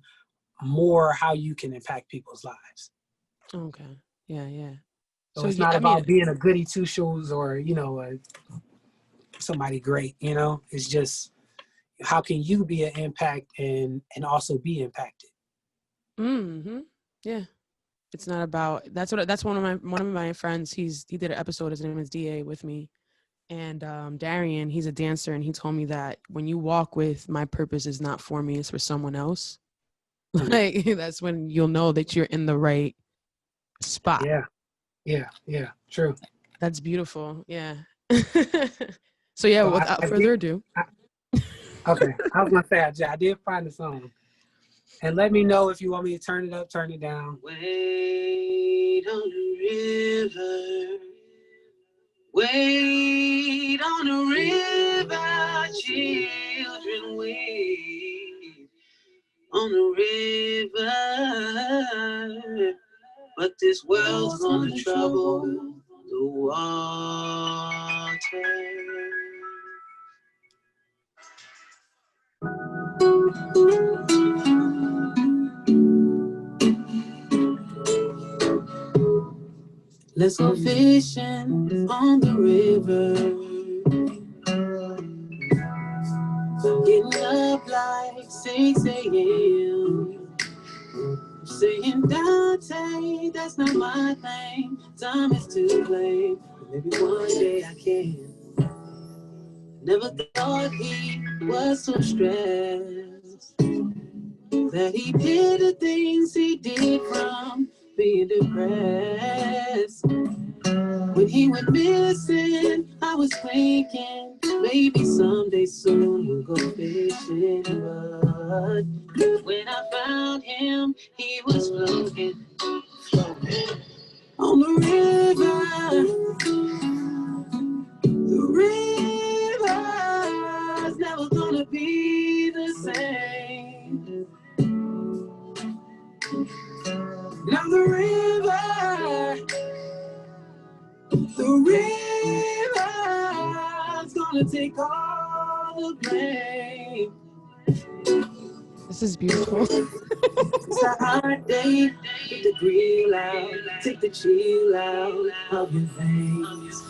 more how you can impact people's lives. Okay. Yeah. Yeah. So So it's yeah, not I mean, about being a goody two shoes or, you know, somebody great, you know, it's just how can you be an impact and also be impacted. mm-hmm. Yeah. It's not about that's one of my friends. He did an episode. His name is Da with me, and Darian. He's a dancer, and he told me that when you walk with my purpose is not for me, it's for someone else. Mm-hmm. Like that's when you'll know that you're in the right spot. Yeah, yeah, yeah, true. That's beautiful. Yeah. So yeah, So without I further did, ado, okay, I was gonna say I did find the song. And let me know if you want me to turn it up, turn it down. Wait on the river. Wait on the river, children, wait on the river. But this world's gonna trouble the water. Let's go fishing on the river. Getting up like 6 a.m. Saying, Dante, that's not my thing. Time is too late. Maybe one day I can. Never thought he was so stressed that he did the things he did from being depressed. When he went missing, I was thinking maybe someday soon we'll go fishing. But when I found him, he was floating on the river. The river's never gonna be the same. Now the river's gonna take all the blame. this is beautiful. It's a hot day, get the grill out, take the chill out of your veins.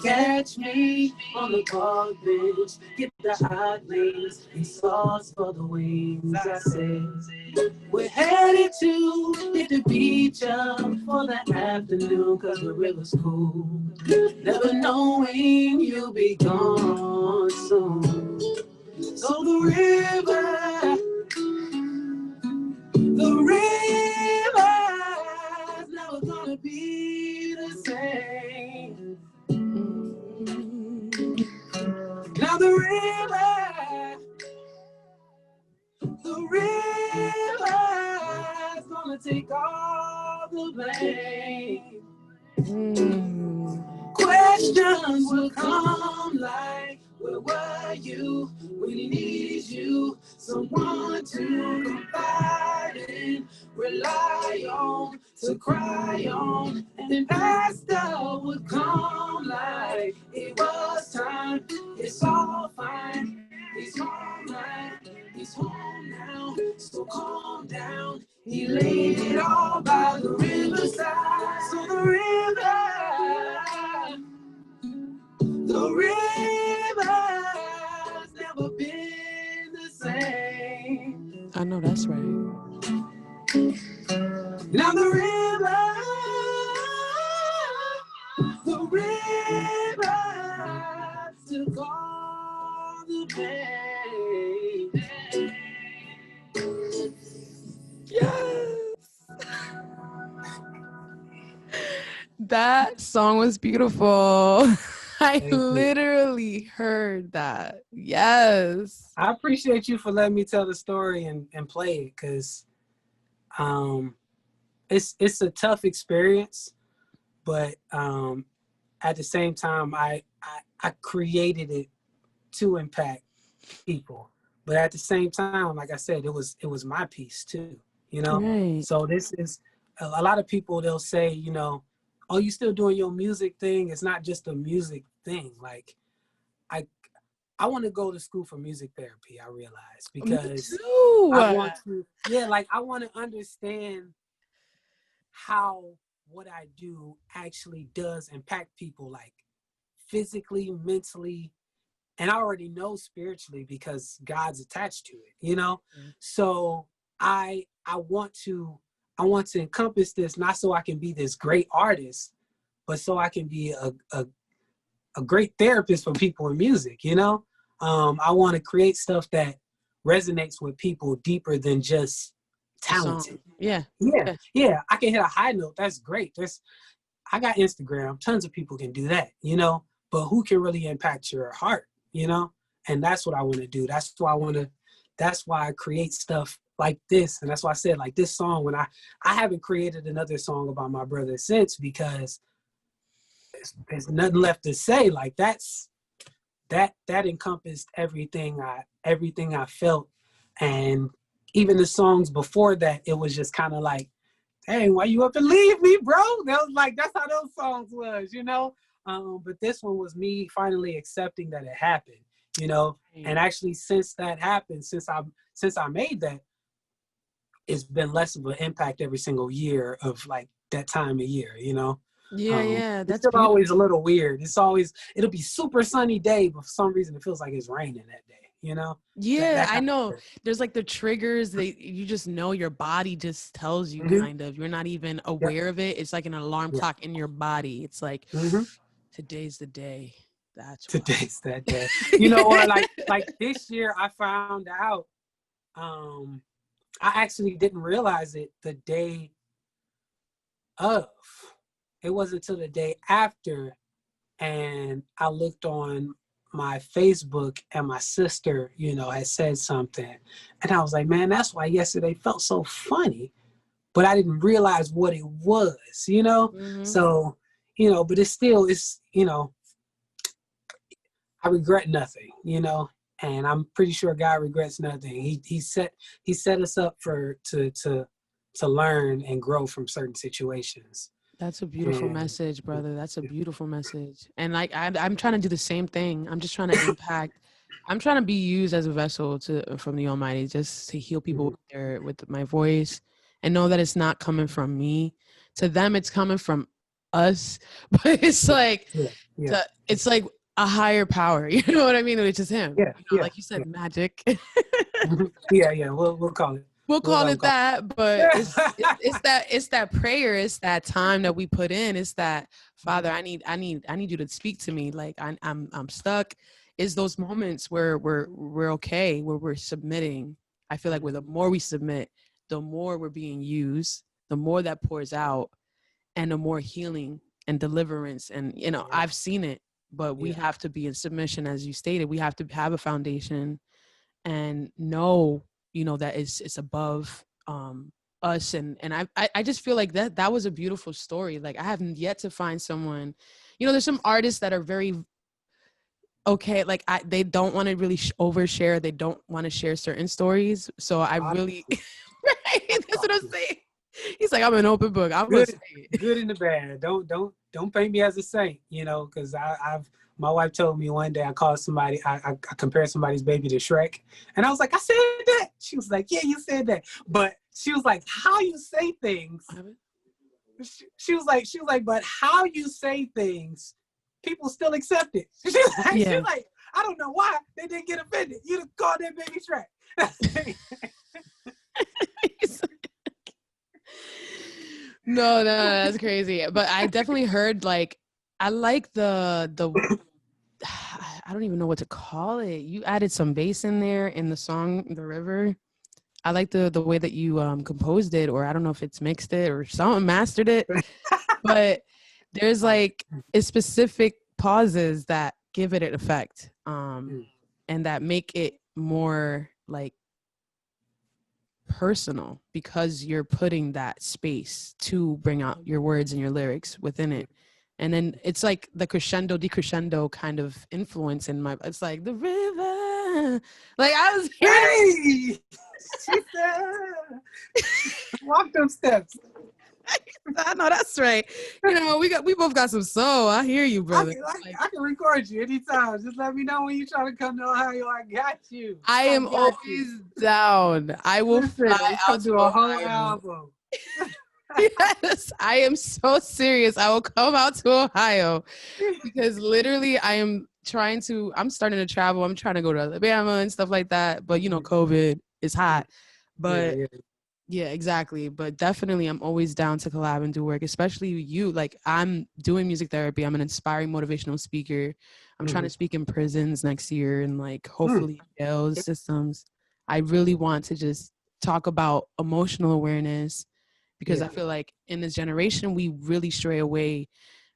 Catch me on the park bench, get the hot wings and sauce for the wings. I said, we're headed to hit the beach up for the afternoon, cause the river's cool. Never knowing you'll be gone soon. So the river's never gonna be the same. Now the river's gonna take all the blame. Questions will come like, where were you when he needed you? Someone to confide in, rely on, to cry on. And then pastor would come like, it was time, it's all fine. He's home right, he's home now, so calm down. He laid it all by the riverside. So the river's never been the same. I know that's right. Now the river took all the pain. That song was beautiful. I Thank you. literally heard that. Yes. I appreciate you for letting me tell the story and play it, because um, it's a tough experience, but at the same time, I created it to impact people. But at the same time, like I said, it was my piece too, you know? Right. So this is a lot of people, they'll say, oh, you still doing your music thing? It's not just a music thing. Like I I want to go to school for music therapy, I realize, Me because I too. want to, yeah, like I want to understand how what I do actually does impact people, like physically, mentally, and I already know spiritually because God's attached to it. So I want to encompass this, not so I can be this great artist, but so I can be a great therapist for people in music. I want to create stuff that resonates with people deeper than just The song. talented. Yeah. Yeah, Yeah. yeah, I can hit a high note. That's great. I got Instagram. Tons of people can do that. But who can really impact your heart? And that's what I want to do. That's why I create stuff like this. And that's why I said, like, this song, when I haven't created another song about my brother since, because there's nothing left to say. Like, that encompassed everything I felt. And even the songs before that, it was just kind of like, hey, why you up and leave me, bro? That was like, that's how those songs was. But this one was me finally accepting that it happened. And actually, since that happened, since I made that, it's been less of an impact every single year of like that time of year. Yeah, yeah. It's That's still beautiful. always a little weird. It'll be super sunny day, but for some reason it feels like it's raining that day. That Yeah, that I kind know. of There's like the triggers that you just know your body just tells you thing. kind of. You're not even Yep. aware of it. It's like an alarm Yeah. clock in your body. It's like hmm today's the day. That's why. Today's that day. Or like this year I found out, um I actually didn't realize it the day of. It wasn't until the day after, and I looked on my Facebook and my sister, had said something. And I was like, man, that's why yesterday felt so funny. But I didn't realize what it was. Hmm. So, but it's still, I regret nothing. And I'm pretty sure God regrets nothing. He set us up to learn and grow from certain situations. That's a beautiful And message, brother. That's a beautiful message. And like I'm trying to do the same thing. I'm just trying to impact. I'm trying to be used as a vessel to from the Almighty, just to heal people Mhm. with my voice, and know that it's not coming from me. To them, it's coming from us. But it's yeah, like yeah, yeah, it's like a higher power. You know what I mean? Which is him. yeah, yeah, Like you yeah. said, magic. Yeah, yeah. We'll call it. We'll We'll call go it call that, but it's that prayer, it's that time that we put in, it's that, Father, I need you to speak to me, like I'm stuck. Is those moments where we're okay, where we're submitting. I feel like where the more we submit, the more we're being used, the more that pours out, and the more healing and deliverance. And Yeah, I've seen it, but we yeah, have to be in submission, as you stated. We have to have a foundation and know, that it's above us. And I just feel like that was a beautiful story. Like, I haven't yet to find someone, there's some artists that are very okay, like they don't want to really overshare, they don't want to share certain stories, so I I, really right, I that's what talk I'm to you. saying. He's like, I'm an open book, I'm gonna say Good, it. good and the bad. Don't paint me as a saint, because I've my wife told me one day I called somebody, I compared somebody's baby to Shrek, and I was like, I said that. She was like, yeah, you said that, but she was like, how you say things. She was like, but how you say things, people still accept it. She's Yeah. like, I don't know why they didn't get offended. You just called that baby Shrek. No, that's crazy. But I definitely heard, like, I like the I don't even know what to call it. You added some bass in there in the song "The River." I like the way that you composed it, or I don't know if it's mixed it or someone mastered it, but There's like a specific pauses that give it an effect, and that make it more like personal because you're putting that space to bring out your words and your lyrics within it. And then it's like the crescendo decrescendo kind of influence in my, it's like the river, like I was hearing, hey, she said walk them steps. I know that's right. You know, we both got some soul. I hear you, brother. I can record you anytime. Just let me know when you try to come to Ohio. I got you. I am always down. I will fly out to do a whole album. Yes, I am so serious. I will come out to Ohio because literally I'm starting to travel. I'm trying to go to Alabama and stuff like that. But you know, COVID is hot. But yeah, exactly. But definitely I'm always down to collab and do work, especially you. Like I'm doing music therapy. I'm an inspiring motivational speaker. I'm trying to speak in prisons next year and like hopefully jail systems. I really want to just talk about emotional awareness because I feel like in this generation, we really stray away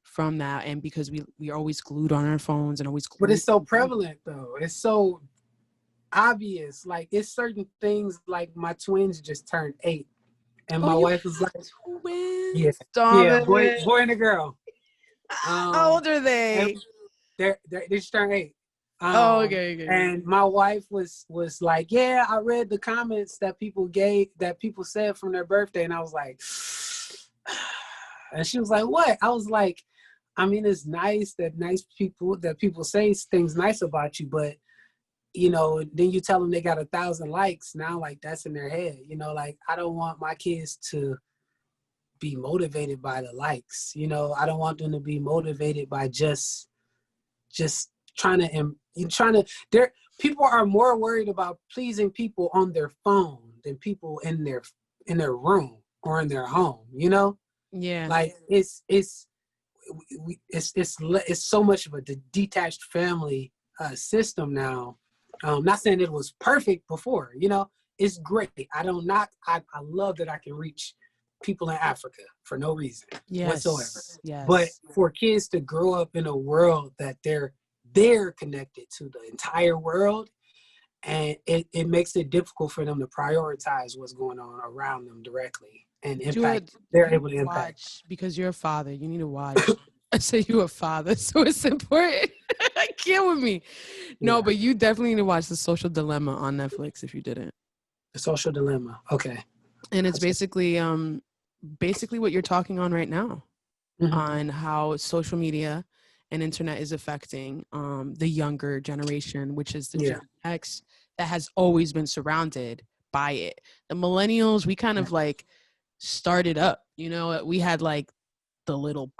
from that. And because we're always glued on our phones and always glued. But it's so prevalent though. It's so obvious. Like it's certain things, like my twins just turned 8 and my wife was like, twins? Boy and a girl. How old are they? They just turned 8. Okay. And my wife was like, yeah, I read the comments that people said from their birthday, and I was like, and she was like, what? I was like, I mean, it's nice that people say things nice about you, but you know, then you tell them they got 1,000 likes now, like that's in their head, you know, like I don't want my kids to be motivated by the likes, you know, I don't want them to be motivated by just people are more worried about pleasing people on their phone than people in their room or in their home, you know? Yeah. Like it's so much of a detached family system now. Not saying it was perfect before, you know, it's great. I love that I can reach people in Africa for no reason whatsoever. Yes. But for kids to grow up in a world that they're connected to the entire world, and it makes it difficult for them to prioritize what's going on around them directly and impact. They're able to impact. Because you're a father, you need to watch. I say you're a father, so it's important. Get with me. No, but you definitely need to watch The Social Dilemma on Netflix if you didn't. The Social Dilemma. Okay. And it's basically what you're talking on right now, on how social media and internet is affecting the younger generation, which is the Gen X that has always been surrounded by it. The millennials, we kind of like started up, you know, we had like the little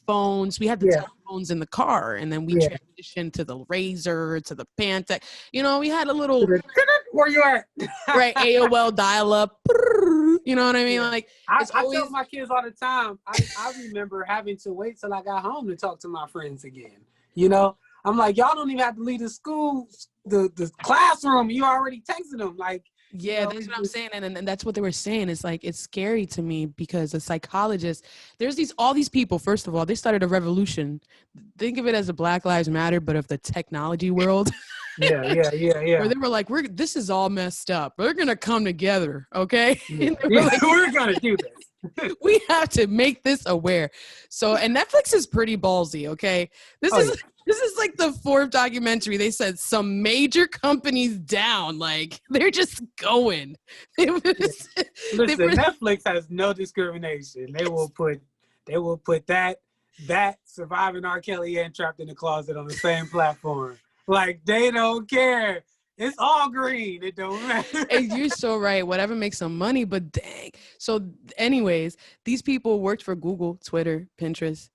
phones, we had the telephones in the car, and then we transitioned to the Razor, to the Pantech, you know, we had a little where you at? Right, AOL dial-up, you know what I mean? Like I tell my kids all the time, I remember having to wait till I got home to talk to my friends again, you know? I'm like, y'all don't even have to leave the school, the classroom, you already texting them, like. Yeah, that's what I'm saying, and that's what they were saying. It's like, it's scary to me because a psychologist, there's all these people, first of all, they started a revolution. Think of it as a Black Lives Matter, but of the technology world. Yeah. Where they were like, this is all messed up. We're going to come together, okay? Like, we're going to do this. We have to make this aware. So, and Netflix is pretty ballsy, okay? This is like the 4th documentary. They said some major companies down. Like, they're just going. Listen, Netflix has no discrimination. They will put that Surviving R. Kelly and Trapped in the Closet on the same platform. Like, they don't care. It's all green. It don't matter. And you're so right. Whatever makes some money, but dang. So anyways, these people worked for Google, Twitter, Pinterest,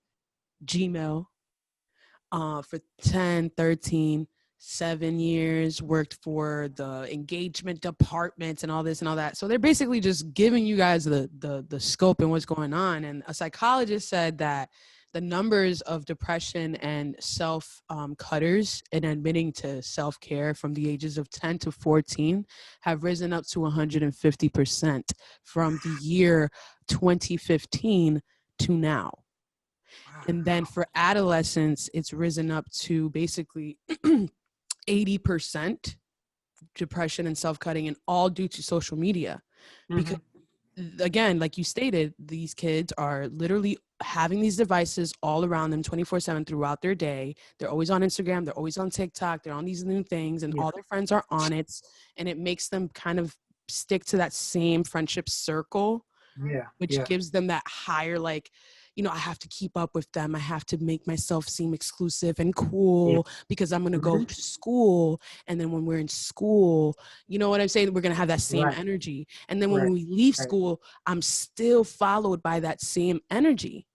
Gmail for 10, 13, 7 years, worked for the engagement departments and all this and all that. So they're basically just giving you guys the scope and what's going on. And a psychologist said that the numbers of depression and self-cutters and admitting to self-care from the ages of 10 to 14 have risen up to 150% from the year 2015 to now. And then for adolescents, it's risen up to basically 80% depression and self-cutting, and all due to social media. Because again, like you stated, these kids are literally having these devices all around them 24/7 throughout their day. They're always on Instagram, they're always on TikTok, they're on these new things, and all their friends are on it. And it makes them kind of stick to that same friendship circle, which gives them that higher, like, you know, I have to keep up with them. I have to make myself seem exclusive and cool because I'm going to go to school. And then when we're in school, you know what I'm saying? We're going to have that same energy. And then when we leave school, I'm still followed by that same energy.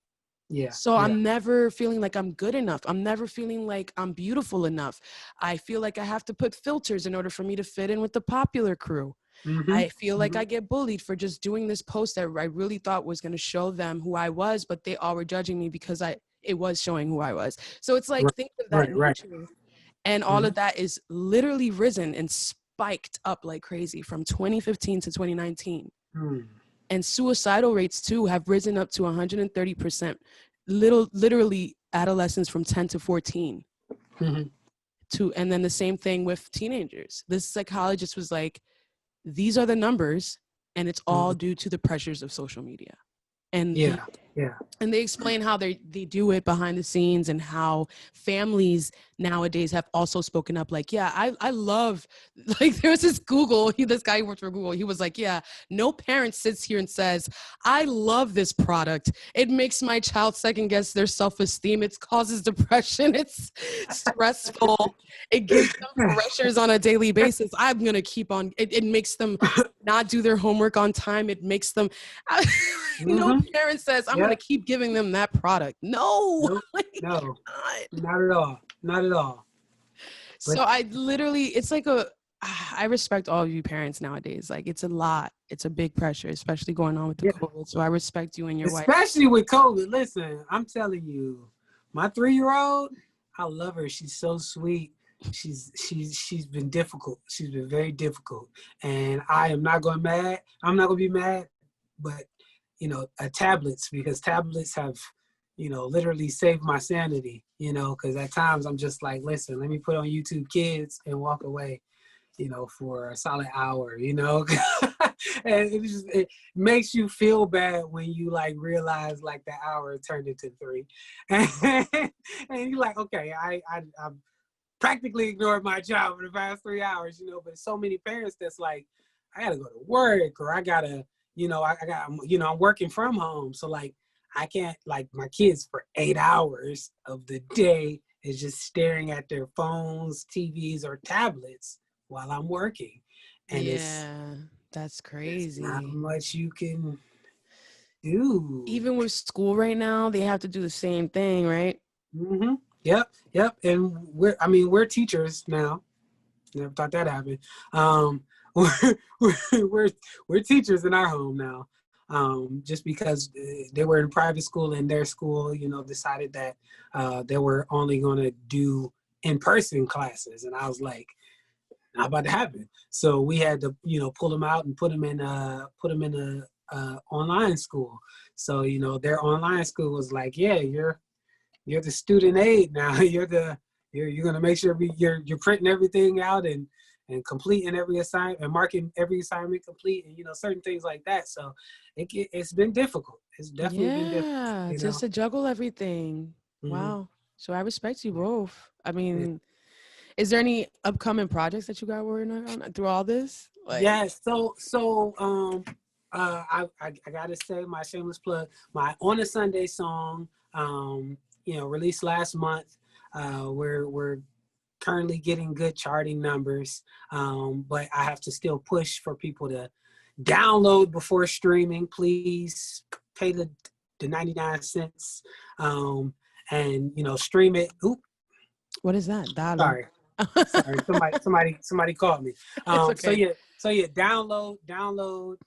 So I'm never feeling like I'm good enough. I'm never feeling like I'm beautiful enough. I feel like I have to put filters in order for me to fit in with the popular crew. I feel like I get bullied for just doing this post that I really thought was going to show them who I was, but they all were judging me because it was showing who I was. So it's like, think of that nature. And all of that is literally risen and spiked up like crazy from 2015 to 2019. And suicidal rates too have risen up to 130%, literally adolescents from 10 to 14. And then the same thing with teenagers. This psychologist was like, these are the numbers, and it's all due to the pressures of social media. And and they explain how they do it behind the scenes, and how families nowadays have also spoken up like, I love, like, there was this this guy who worked for Google, he was like, no parent sits here and says, I love this product, it makes my child second guess their self-esteem, it causes depression, it's stressful, it gives them pressures on a daily basis, I'm gonna keep on, it makes them not do their homework on time, it makes them no parent says, I'm going to keep giving them that product. No, no, not at all. Not at all. But so I literally, it's like I respect all of you parents nowadays. Like, it's a lot. It's a big pressure, especially going on with the COVID. So I respect you and your wife. Especially with COVID. Listen, I'm telling you, my 3-year-old, I love her. She's so sweet. She's been difficult. She's been very difficult. And I am not going mad. I'm not going to be mad, but you know, tablets, because tablets have, you know, literally saved my sanity, you know, because at times I'm just like, listen, let me put on YouTube Kids and walk away, you know, for a solid hour, you know. And it makes you feel bad when you like realize like the hour turned into 3. And you're like, okay, I've practically ignored my job for the past 3 hours, you know, but so many parents that's like, I gotta go to work, or I gotta, you know, I'm working from home. So like, I can't, like, my kids for 8 hours of the day is just staring at their phones, TVs, or tablets while I'm working. And that's crazy. There's not much you can do. Even with school right now, they have to do the same thing, right? Yep. And we're teachers now. Never thought that happened. We're teachers in our home now, just because they were in private school, and their school, you know, decided that they were only going to do in-person classes, and I was like, not about to happen. So we had to, you know, pull them out and put them in a online school. So, you know, their online school was like, you're the student aide now. You're going to make sure you're printing everything out and completing every assignment and marking every assignment complete, and, you know, certain things like that. So it's been difficult. It's definitely been difficult. Just to juggle everything. Wow. So I respect you both. I mean, is there any upcoming projects that you got working on through all this? Like, I gotta say, my shameless plug, my On a Sunday song, you know, released last month. We're currently getting good charting numbers, but I have to still push for people to download before streaming. Please pay the 99 cents, and, you know, stream it. Oop. What is that? Dalo. Sorry. Somebody called me. Okay. So download,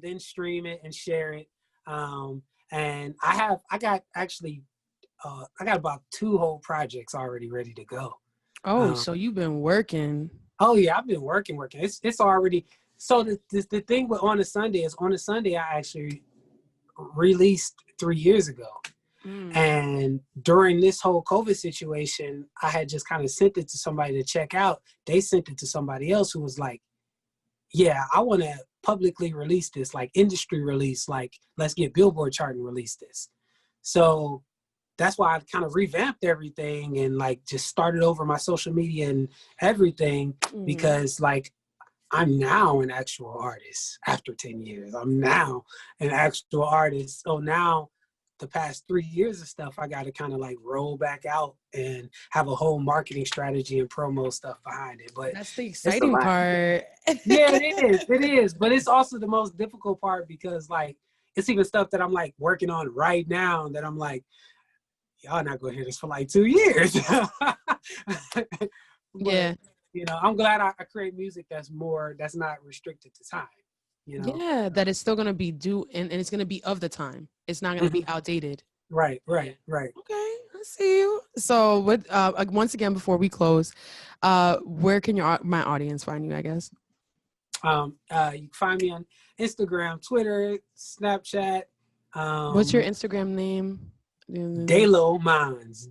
then stream it and share it. And I got about 2 whole projects already ready to go. Oh, so you've been working. Oh yeah, I've been working. It's already, so the thing with On a Sunday is, On a Sunday I actually released 3 years ago. And during this whole COVID situation, I had just kind of sent it to somebody to check out. They sent it to somebody else who was like, yeah, I want to publicly release this, like industry release, like let's get Billboard chart and release this. So that's why I kind of revamped everything and like just started over my social media and everything, because like I'm now an actual artist after 10 years. I'm now an actual artist. So now the past 3 years of stuff, I got to kind of like roll back out and have a whole marketing strategy and promo stuff behind it. But that's the exciting part. Yeah, it is. But it's also the most difficult part, because like, it's even stuff that I'm like working on right now that I'm like, y'all not gonna hear this for like 2 years. But, yeah. You know, I'm glad I create music that's not restricted to time. You know? Yeah, that it's still gonna be due and it's gonna be of the time. It's not gonna be outdated. Right. Okay, I see you. So what once again before we close, where can my audience find you, I guess? You can find me on Instagram, Twitter, Snapchat. What's your Instagram name? Dalomonze,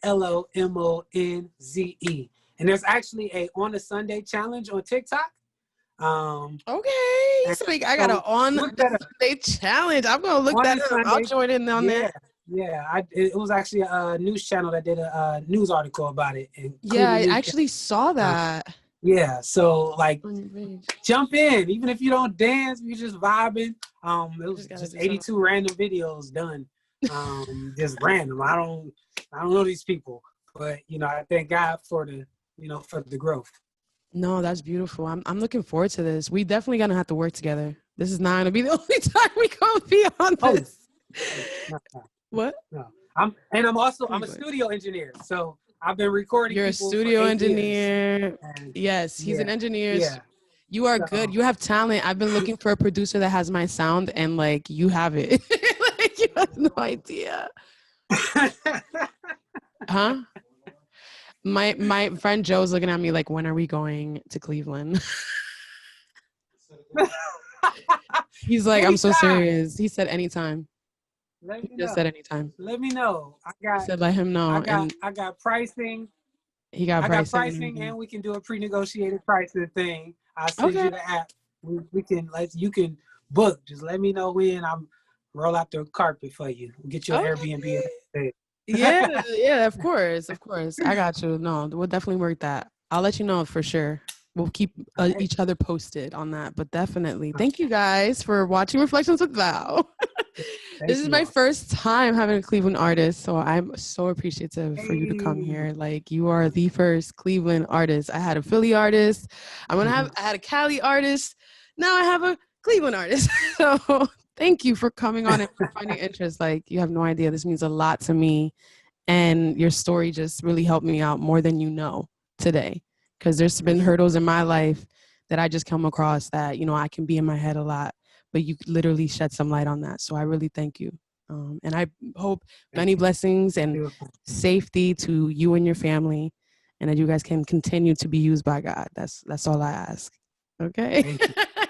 Dalomonze. And there's actually a On a Sunday challenge on TikTok. Okay, so I got an On the Sunday challenge. I'm gonna look that up. I'll join in on that. Yeah, it was actually a news channel that did a news article about it. Yeah, I actually saw that. Yeah, so like jump in, even if you don't dance, you're just vibing. It was just 82 random videos done. Just random. I don't know these people, but you know, I thank God for the growth. No, that's beautiful. I'm looking forward to this. We definitely gonna have to work together. This is not gonna be the only time we gonna be on this. No. What? No. I'm a studio engineer, so I've been recording. You're a studio engineer. Yes, he's an engineer. Yeah. You are good. You have talent. I've been looking for a producer that has my sound, and like you have it. Like you have no idea. Huh? My friend Joe's looking at me like, when are we going to Cleveland? He's like, I'm so serious. He said anytime. He just said anytime. Let me know. He said let him know. I got pricing. He got pricing. I got pricing, and we can do a pre-negotiated pricing thing. I'll send you the app. You can book. Just let me know when. I'm roll out the carpet for you. We'll get you an Airbnb. Yeah, of course. I got you. No, we'll definitely work that. I'll let you know for sure. We'll keep each other posted on that, but definitely. Thank you guys for watching Reflections with Val. This is my first time having a Cleveland artist, so I'm so appreciative for you to come here. Like, you are the first Cleveland artist. I had a Philly artist. I had a Cali artist. Now I have a Cleveland artist. So thank you for coming on and for finding interest. Like, you have no idea. This means a lot to me. And your story just really helped me out more than you know today. Because there's been hurdles in my life that I just come across that, you know, I can be in my head a lot. But you literally shed some light on that. So I really thank you. And I hope many blessings and safety to you and your family, and that you guys can continue to be used by God. That's all I ask. Okay.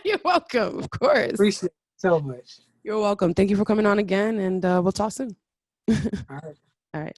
You're welcome. Of course. Appreciate it so much. You're welcome. Thank you for coming on again, and we'll talk soon. All right.